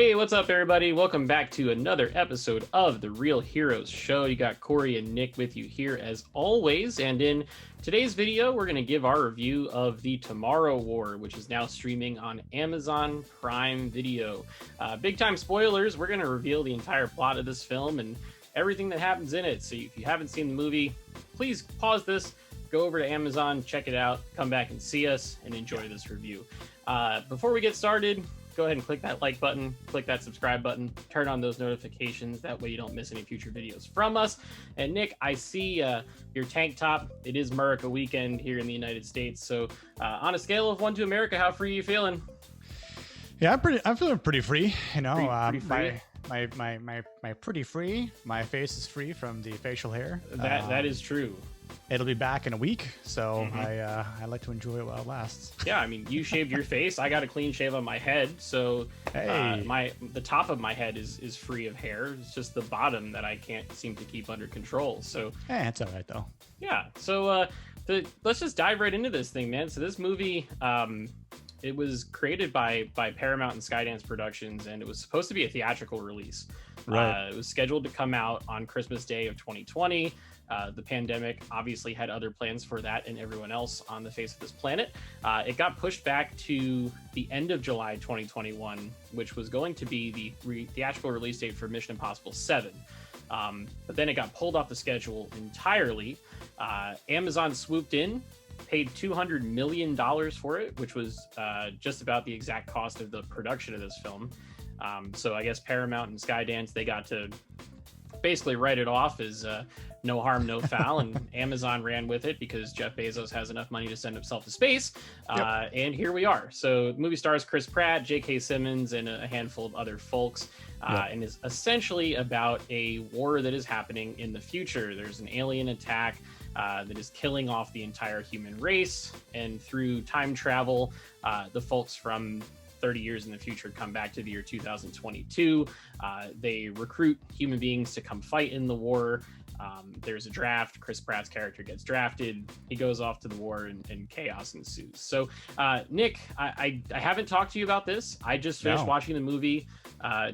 Hey, what's up, everybody? Welcome back to another episode of the Real Heroes Show. You got Corey and Nick with you here as always. And in today's video, we're going to give our review of The Tomorrow War, which is now streaming on Amazon Prime Video. Big time spoilers. We're going to reveal the entire plot of this film and everything that happens in it. So if you haven't seen the movie, please pause this, go over to Amazon, check it out, come back and see us, and enjoy this review. Before we get started, go ahead and click that like button, click that subscribe button, turn on those notifications. That way you don't miss any future videos from us. And Nick, I see your tank top. It is America weekend here in the United States. So on a scale of 1 to America, how free are you feeling? Yeah, I'm feeling pretty free. You know, pretty free. My pretty free. My face is free from the facial hair. That is true. It'll be back in a week, so I like to enjoy it while it lasts. Yeah, I mean, you shaved your face. I got a clean shave on my head, so Hey. the top of my head is free of hair. It's just the bottom that I can't seem to keep under control. So It's all right though. yeah, so let's just dive right into this thing, man. So this movie, it was created by Paramount and Skydance Productions, and it was supposed to be a theatrical release. Right. It was scheduled to come out on Christmas Day of 2020. The pandemic obviously had other plans for that and everyone else on the face of this planet. It got pushed back to the end of July 2021, which was going to be the theatrical release date for Mission Impossible 7. But then it got pulled off the schedule entirely. Amazon swooped in, paid $200 million for it, which was just about the exact cost of the production of this film. So I guess Paramount and Skydance, they got to basically write it off as no harm, no foul, and Amazon ran with it because Jeff Bezos has enough money to send himself to space. And here we are. So the movie stars Chris Pratt, J.K. Simmons, and a handful of other folks, and is essentially about a war that is happening in the future. There's an alien attack that is killing off the entire human race, and through time travel, the folks from 30 years in the future come back to the year 2022. They recruit human beings to come fight in the war. There's a draft. Chris Pratt's character gets drafted. He goes off to the war, and chaos ensues. So, Nick, I haven't talked to you about this. I just finished watching the movie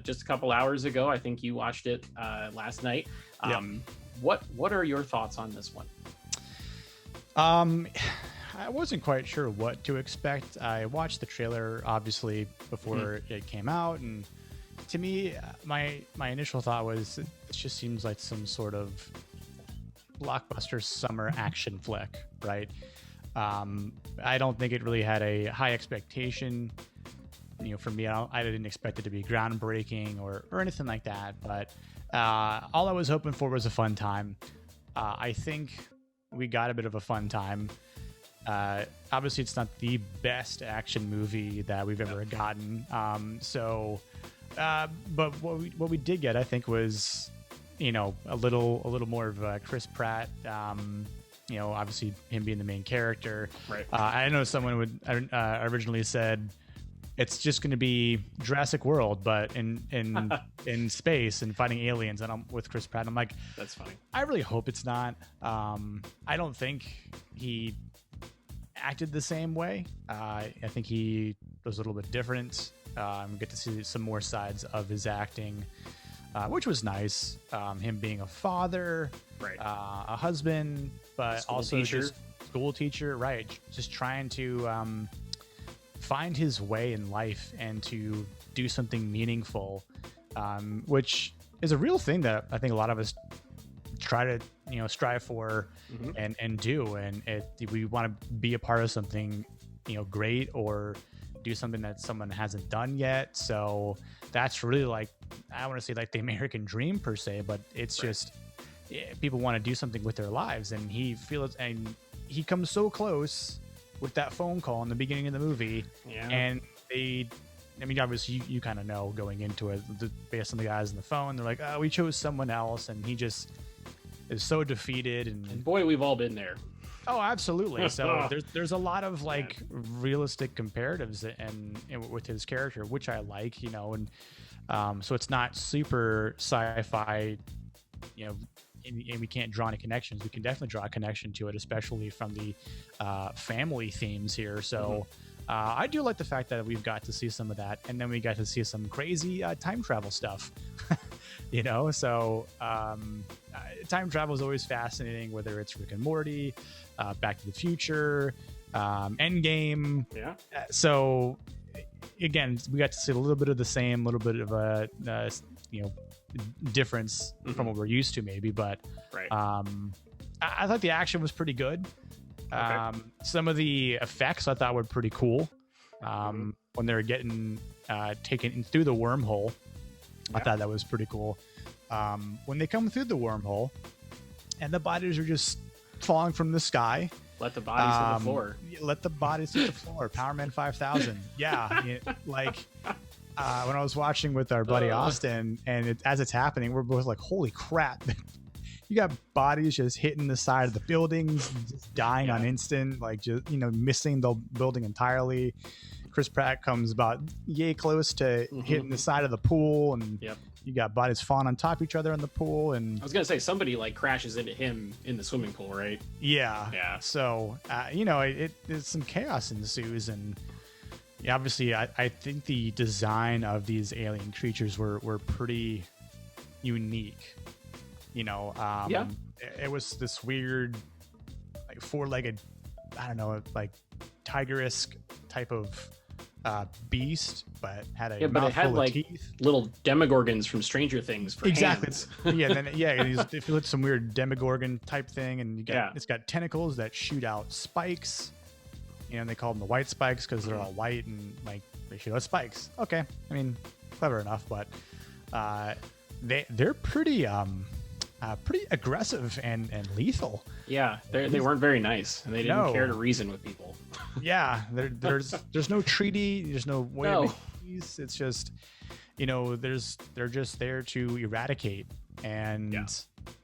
just a couple hours ago. I think you watched it last night. What are your thoughts on this one? I wasn't quite sure what to expect. I watched the trailer, obviously, before it came out, and to me, my initial thought was, it just seems like some sort of blockbuster summer action flick, right? I don't think it really had a high expectation. You know, for me, I didn't expect it to be groundbreaking or anything like that, but all I was hoping for was a fun time. I think we got a bit of a fun time. Obviously, it's not the best action movie that we've ever gotten. But what we did get, I think, was, you know, a little more of Chris Pratt. You know, obviously him being the main character. Right. I know someone would originally said it's just going to be Jurassic World, but in space and fighting aliens. And I'm with Chris Pratt. And I'm like, that's funny. I really hope it's not. I don't think he acted the same way. I think he was a little bit different. Get to see some more sides of his acting, which was nice. Him being a father, Right. A husband, but also just school teacher, right? Just trying to find his way in life and to do something meaningful, which is a real thing that I think a lot of us try to, you know, strive for and do. And we want to be a part of something, you know, great, or do something that someone hasn't done yet. So that's really, like, I want to say, like, the American dream per se, but it's just people want to do something with their lives, and he feels, and he comes so close with that phone call in the beginning of the movie. And I mean, obviously you kind of know going into it based on the guys on the phone, they're like, oh, we chose someone else, and he just is so defeated. And boy, we've all been there. Oh, absolutely. So there's a lot of, like, realistic comparatives and with his character, which I like, you know, and so it's not super sci-fi, you know, and we can't draw any connections. We can definitely draw a connection to it, especially from the family themes here. So I do like the fact that we've got to see some of that, and then we got to see some crazy time travel stuff. So time travel is always fascinating, whether it's Rick and Morty, Back to the Future, Endgame. Yeah. So again, we got to see a little bit of the same, little bit of a difference from what we're used to, maybe. But right. I thought the action was pretty good. Okay. Some of the effects I thought were pretty cool. When they were getting taken through the wormhole, I thought that was pretty cool. When they come through the wormhole and the bodies are just falling from the sky. Let the bodies hit the floor. Let the bodies hit the floor. Power Man 5000. Yeah. When I was watching with our buddy Austin, and as it's happening, we're both like, holy crap. You got bodies just hitting the side of the buildings, just dying on instant, missing the building entirely. Chris Pratt comes about yay close to hitting the side of the pool, and you got bodies falling on top of each other in the pool. And I was gonna say somebody crashes into him in the swimming pool, right? Yeah. So it's some chaos ensues, and obviously I think the design of these alien creatures were pretty unique. It was this weird, four-legged, I don't know, tiger-esque type of beast, but had a mouthful of teeth. Little demogorgons from Stranger Things for hands. If you look at some weird demogorgon type thing, and it's got tentacles that shoot out spikes. They call them the white spikes because they're all white and they shoot out spikes. Okay, I mean, clever enough, but they're pretty aggressive and lethal. Yeah, they weren't very nice, and they didn't care to reason with people. Yeah, there's no treaty, there's no way to make peace. It's just, they're just there to eradicate. And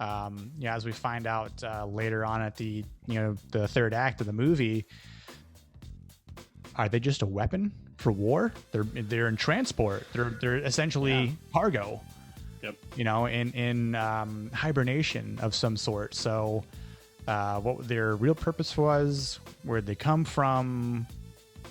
as we find out later on at the the third act of the movie, are they just a weapon for war? They're in transport. They're essentially cargo. Yep. In hibernation of some sort. So what their real purpose was, where'd they come from,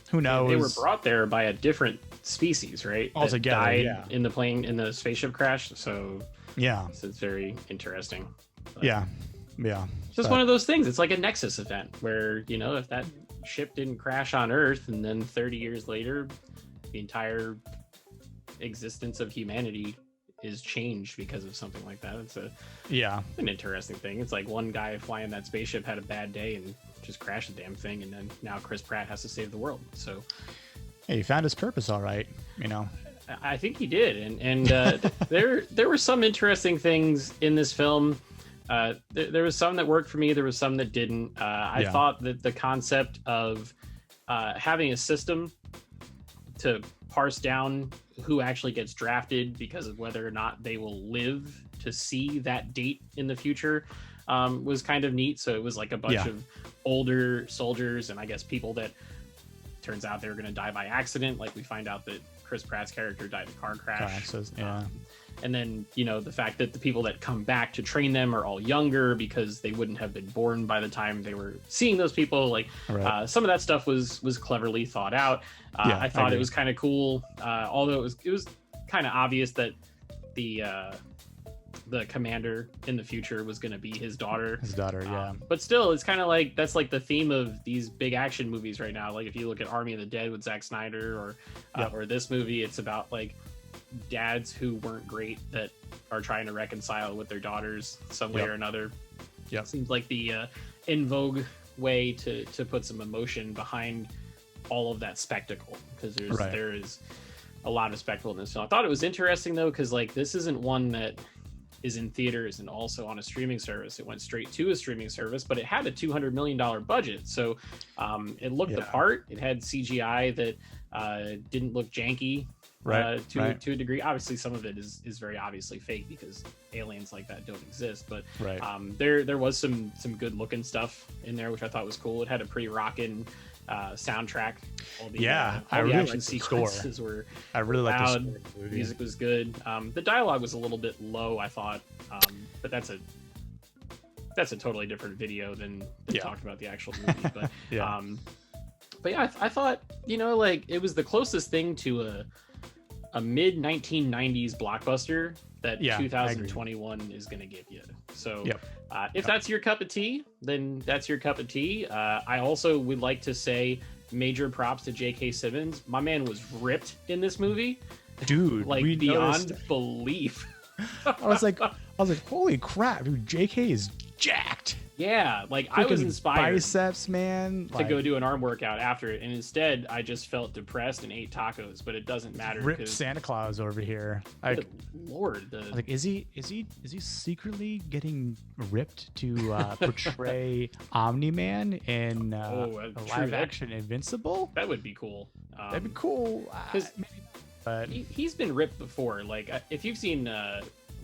who knows? They were brought there by a different species, right? Altogether, died in the spaceship crash. So it's very interesting. But it's just one of those things. It's like a Nexus event where, if that ship didn't crash on Earth, and then 30 years later, the entire existence of humanity is changed because of something like that. It's an interesting thing. It's like one guy flying that spaceship had a bad day and just crashed the damn thing, and then now Chris Pratt has to save the world. So hey, he found his purpose all right. I think he did, and there were some interesting things in this film. There was some that worked for me, there was some that didn't. I thought that the concept of having a system to parse down who actually gets drafted because of whether or not they will live to see that date in the future was kind of neat. So it was like a bunch of older soldiers, and I guess people that turns out they were going to die by accident. Like we find out that Chris Pratt's character died in a car crash. And then, the fact that the people that come back to train them are all younger because they wouldn't have been born by the time they were seeing those people. Some of that stuff was cleverly thought out. I thought it was kind of cool. Although it was kind of obvious that the commander in the future was going to be his daughter. But still, it's kind of that's the theme of these big action movies right now. Like if you look at Army of the Dead with Zack Snyder or this movie, it's about dads who weren't great that are trying to reconcile with their daughters some way or another. Seems like the in vogue way to put some emotion behind all of that spectacle, because there is a lot of spectacle in this film. I thought it was interesting though, because this isn't one that is in theaters and also on a streaming service. It went straight to a streaming service, but it had a $200 million budget, so it looked the part. It had CGI that didn't look janky. To a degree. Obviously some of it is very obviously fake because aliens like that don't exist, but there was some good looking stuff in there, which I thought was cool. It had a pretty rockin' soundtrack. I really liked the score. I really liked the score. The music was good. The dialogue was a little bit low, I thought, but that's a totally different video than talking about the actual movie. But But yeah, I thought, like it was the closest thing to a mid 1990s blockbuster that Yeah, I agree. 2021 is going to give you. So Yep. If that's your cup of tea, then that's your cup of tea. I also would like to say major props to J.K. Simmons. My man was ripped in this movie, Dude, like we beyond noticed. belief. I was like, holy crap, dude, JK is jacked. Yeah, like I was Freaking inspired biceps, man. to go do an arm workout after it, and instead I just felt depressed and ate tacos. But it doesn't matter Ripped because, Santa Claus over here. good Lord, Like, is he secretly getting ripped to portray Omni-Man in a true. live action Invincible? that would be cool. That'd be cool. 'cause Maybe not, but he's been ripped before. Like if you've seen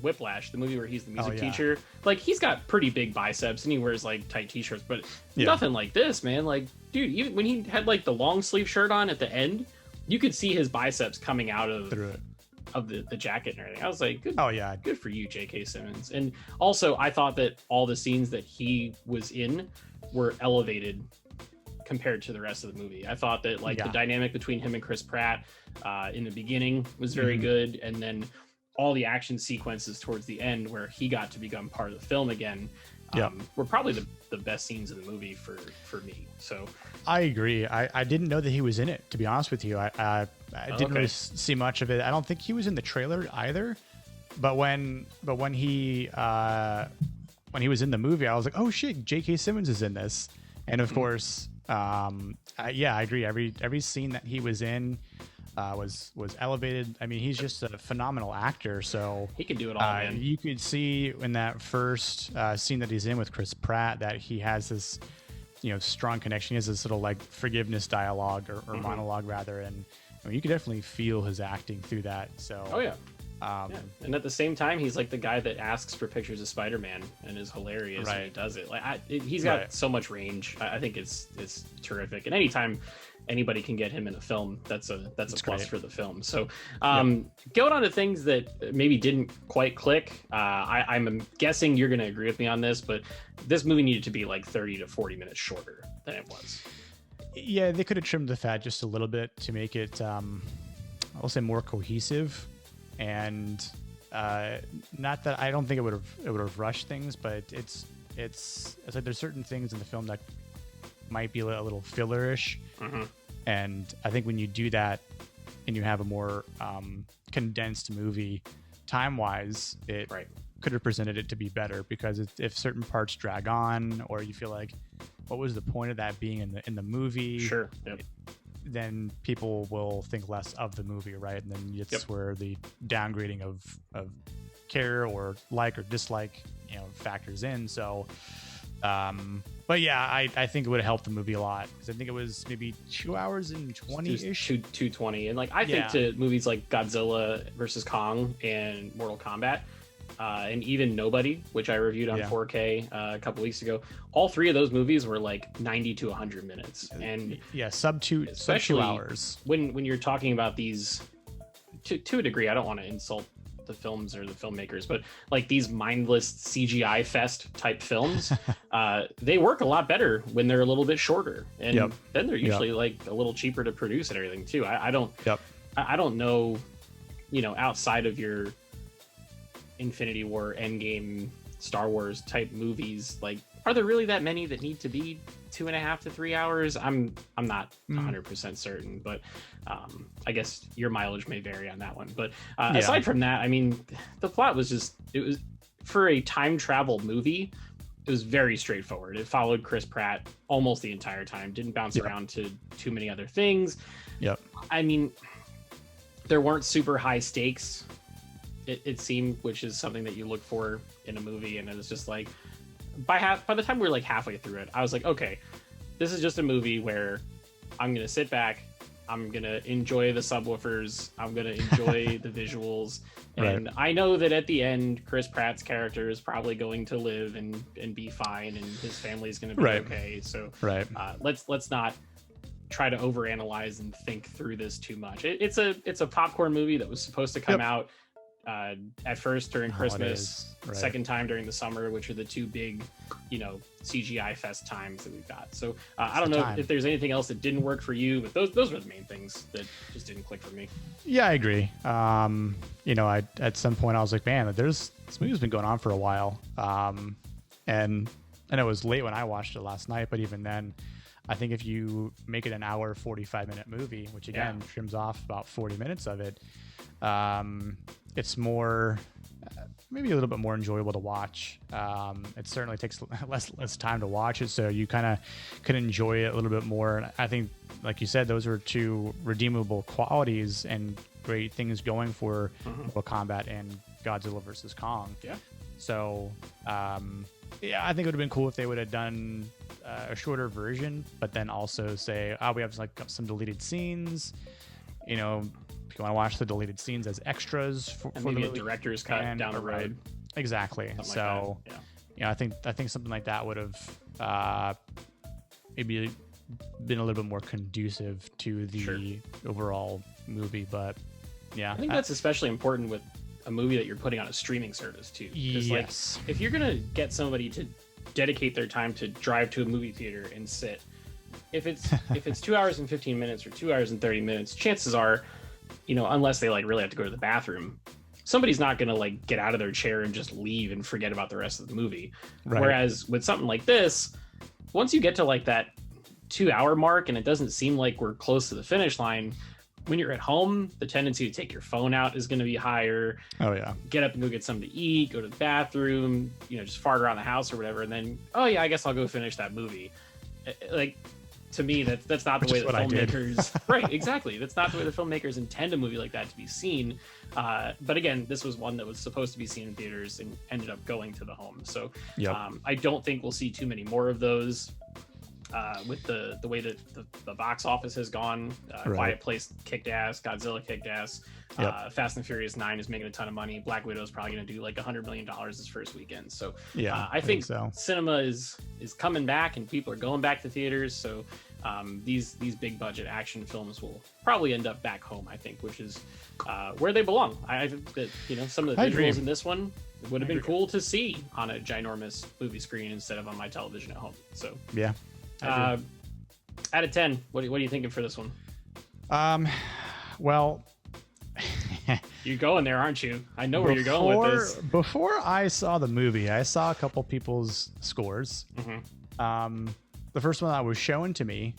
Whiplash, the movie where he's the music yeah. teacher, like he's got pretty big biceps and he wears like tight t-shirts, but Yeah. nothing like this, man. Like, dude, even when he had like the long sleeve shirt on at the end, you could see his biceps coming out of through it. the jacket and everything. I was like, good, Oh yeah, good for you, J.K. Simmons. And also, I thought that all the scenes that he was in were elevated compared to the rest of the movie. I thought that like the Yeah. dynamic between him and Chris Pratt in the beginning was very Mhm. good, and then all the action sequences towards the end where he got to become part of the film again Yep. were probably the best scenes of the movie for me. So I agree. I didn't know that he was in it, to be honest with you. I didn't Okay. really see much of it. I don't think he was in the trailer either. But when he was in the movie, I was like, oh shit, J.K. Simmons is in this. And of course, I agree. Every scene that he was in was elevated. I mean, he's just a phenomenal actor. So he could do it all, man. you could see in that first scene that he's in with Chris Pratt that he has this, strong connection. He has this little like forgiveness dialogue or monologue rather, and I mean, you could definitely feel his acting through that. So, Oh yeah. yeah. And at the same time, he's like the guy that asks for pictures of Spider-Man and is hilarious when he Right. does it. Like he's got Right. so much range. I think it's terrific. And anytime anybody can get him in a film, that's a plus great. for the film. So going on to things that maybe didn't quite click. I'm guessing you're going to agree with me on this, but this movie needed to be like 30 to 40 minutes shorter than it was. Yeah, they could have trimmed the fat just a little bit to make it, I'll say, more cohesive. And not that I don't think it would have rushed things, but it's like there's certain things in the film that might be a little fillerish. Mm-hmm. And I think when you do that and you have a more condensed movie time-wise, it Right. could have presented it to be better, because if certain parts drag on or you feel like, what was the point of that being in the movie? Sure. Yep. Then people will think less of the movie, right? And then it's Yep. where the downgrading of care or like or dislike, factors in. So, but yeah, I think it would have helped the movie a lot, because I think it was maybe 2 hours and 20-ish. 220. And like I think Yeah. to movies like Godzilla versus Kong and Mortal Kombat, and even Nobody, which I reviewed on Yeah. 4K a couple weeks ago, all three of those movies were like 90 to 100 minutes. And Yeah, sub 2 especially hours. when you're talking about these to a degree, I don't want to insult the films or the filmmakers, but like these mindless CGI fest type films, they work a lot better when they're a little bit shorter, and Yep. then they're usually like a little cheaper to produce and everything too. I don't Yep. I don't know, outside of your Infinity War, Endgame, Star Wars type movies, like, are there really that many that need to be 2.5 to 3 hours? I'm not 100% certain, but I guess your mileage may vary on that one. But aside from that, I mean, the plot was it was for a time travel movie. It was very straightforward. It followed Chris Pratt almost the entire time. Didn't bounce around to too many other things. Yep. I mean, there weren't super high stakes. It seemed, which is something that you look for in a movie, and it was just like by the time we were like halfway through it, I was like, okay, this is just a movie where I'm gonna sit back, I'm gonna enjoy the subwoofers, I'm gonna enjoy the visuals, and Right. I know that at the end, Chris Pratt's character is probably going to live and be fine, and his family's gonna be Right. okay. So Right. let's not try to overanalyze and think through this too much. It's a popcorn movie that was supposed to come out at first during Christmas, right. second time during the summer, which are the two big, CGI fest times that we've got. So I don't know if there's anything else that didn't work for you, but those were the main things that just didn't click for me. Yeah, I agree. I at some point I was like, man, this movie's been going on for a while. And it was late when I watched it last night, but even then, I think if you make it an hour, 45-minute movie, which again trims off about 40 minutes of it, it's more, maybe a little bit more enjoyable to watch. It certainly takes less time to watch it, so you kind of can enjoy it a little bit more. And I think, like you said, those are two redeemable qualities and great things going for Mortal Kombat and Godzilla vs. Kong. Yeah. So, I think it would have been cool if they would have done a shorter version, but then also say, we have like some deleted scenes. If you want to watch the deleted scenes as extras for maybe a director's cut down the road. Exactly. Something so, like that. I think something like that would have maybe been a little bit more conducive to the overall movie. But yeah, I think that's especially important with a movie that you're putting on a streaming service too. Yes. Like, if you're gonna get somebody to dedicate their time to drive to a movie theater and sit, if it's 2 hours and 15 minutes or 2 hours and 30 minutes, chances are, unless they like really have to go to the bathroom, somebody's not gonna like get out of their chair and just leave and forget about the rest of the movie. Right. Whereas with something like this, once you get to like that 2 hour mark and it doesn't seem like we're close to the finish line, when you're at home, the tendency to take your phone out is going to be higher. Oh yeah. Get up and go get something to eat, go to the bathroom, just fart around the house or whatever, and then I guess I'll go finish that movie. Like, to me, that's not the way the filmmakers. Right, exactly. That's not the way the filmmakers intend a movie like that to be seen. But again, this was one that was supposed to be seen in theaters and ended up going to the home. So I don't think we'll see too many more of those. With the way that the box office has gone, Quiet Place kicked ass, Godzilla kicked ass, Fast and Furious 9 is making a ton of money. Black Widow is probably going to do like $100 million this first weekend. So I think so. Cinema is coming back and people are going back to theaters. So these big budget action films will probably end up back home, I think, which is where they belong. I think that some of the visuals in this one would have been cool to see on a ginormous movie screen instead of on my television at home. So yeah. Out of 10, what are you thinking for this one? Well, you're going there, aren't you? I know where you're going with this. Before I saw the movie, I saw a couple people's scores. The first one that was shown to me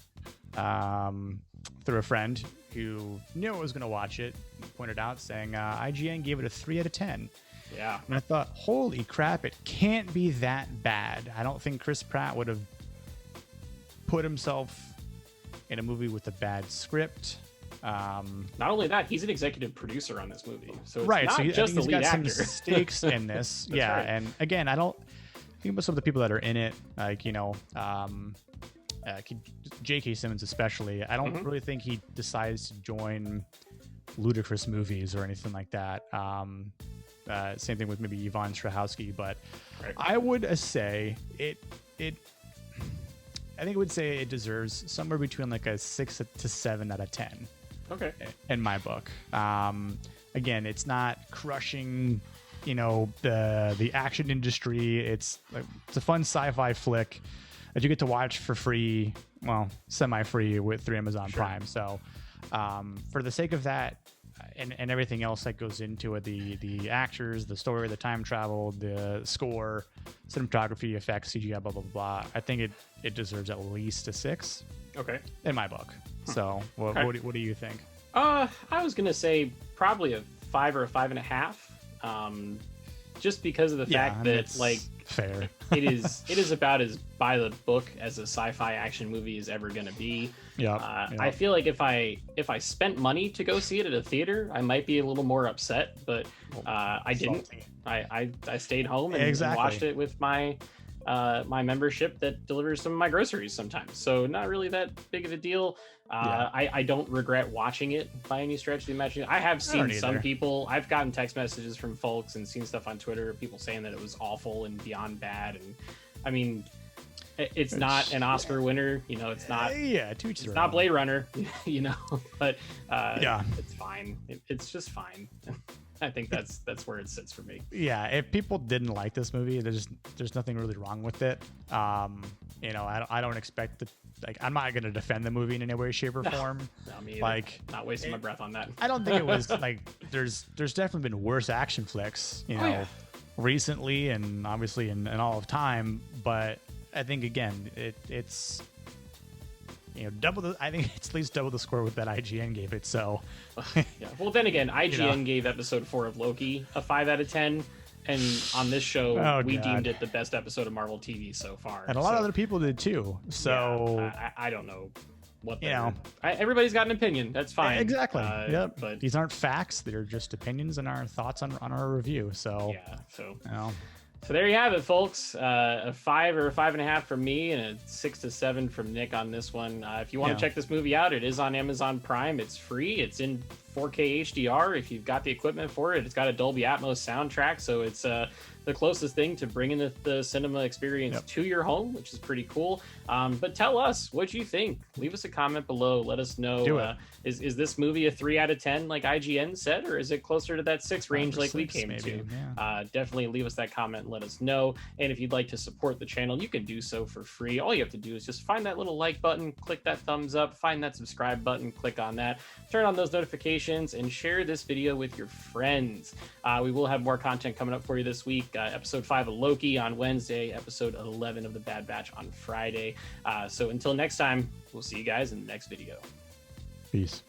through a friend who knew I was going to watch it, pointed out saying IGN gave it a 3 out of 10. Yeah. And I thought, holy crap, it can't be that bad. I don't think Chris Pratt would have put himself in a movie with a bad script. Not only that, he's an executive producer on this movie, so it's not so just the lead actor. Some stakes in this. Yeah, right. And again, I don't think about some of the people that are in it, like J.K. Simmons especially. I don't really think he decides to join ludicrous movies or anything like that. Same thing with maybe Yvonne Strahovski, but I would say I think I would say it deserves somewhere between like a 6 to 7 out of 10. Okay. In my book. Again, it's not crushing, the action industry. It's a fun sci-fi flick that you get to watch for free, well, semi-free through Amazon Prime. So, for the sake of that, and everything else that goes into it, the actors, the story, the time travel, the score, cinematography, effects, CGI, blah blah blah, I think it deserves at least a 6. Okay. In my book. So what do you think? I was gonna say probably a 5 or a 5.5. Just because of the fact that fair. it is about as by the book as a sci-fi action movie is ever going to be. I feel like if I spent money to go see it at a theater, I might be a little more upset, but I didn't. I stayed home and watched it with my my membership that delivers some of my groceries sometimes. So not really that big of a deal. I don't regret watching it by any stretch of the imagination. I have seen some people, I've gotten text messages from folks and seen stuff on Twitter, people saying that it was awful and beyond bad. And I mean, it's not an Oscar winner, it's not, it's not Blade Runner, but it's fine. It's just fine. I think that's where it sits for me. Yeah, if people didn't like this movie, there's nothing really wrong with it. You know, I don't expect that. Like, I'm not going to defend the movie in any way, shape, or form. No, me either. Like, not wasting my breath on that. I don't think it was like there's definitely been worse action flicks, you know, recently and obviously in all of time. But I think again, it's you know I think it's at least double the score with that IGN gave it. So yeah. Well, then again, IGN gave episode 4 of Loki a 5 out of 10. And on this show, we deemed it the best episode of Marvel TV so far. And a lot of other people did too. So yeah, I don't know what everybody's got an opinion. That's fine. Exactly. Yep. But these aren't facts. They're just opinions and our thoughts on our review. So yeah. So you know. So there you have it, folks. A 5 or a 5.5 from me, and a 6 to 7 from Nick on this one. If you want to check this movie out, it is on Amazon Prime. It's free. It's in 4K HDR. If you've got the equipment for it, it's got a Dolby Atmos soundtrack, so it's the closest thing to bringing the cinema experience to your home, which is pretty cool. But tell us what you think. Leave us a comment below. Let us know. Is this movie a 3 out of 10 like IGN said, or is it closer to that 6 range like we came to? Yeah. Definitely leave us that comment and let us know. And if you'd like to support the channel, you can do so for free. All you have to do is just find that little like button, click that thumbs up, find that subscribe button, click on that, turn on those notifications, and share this video with your friends. We will have more content coming up for you this week. Episode 5 of Loki on Wednesday, episode 11 of The Bad Batch on Friday. So until next time, we'll see you guys in the next video. Peace.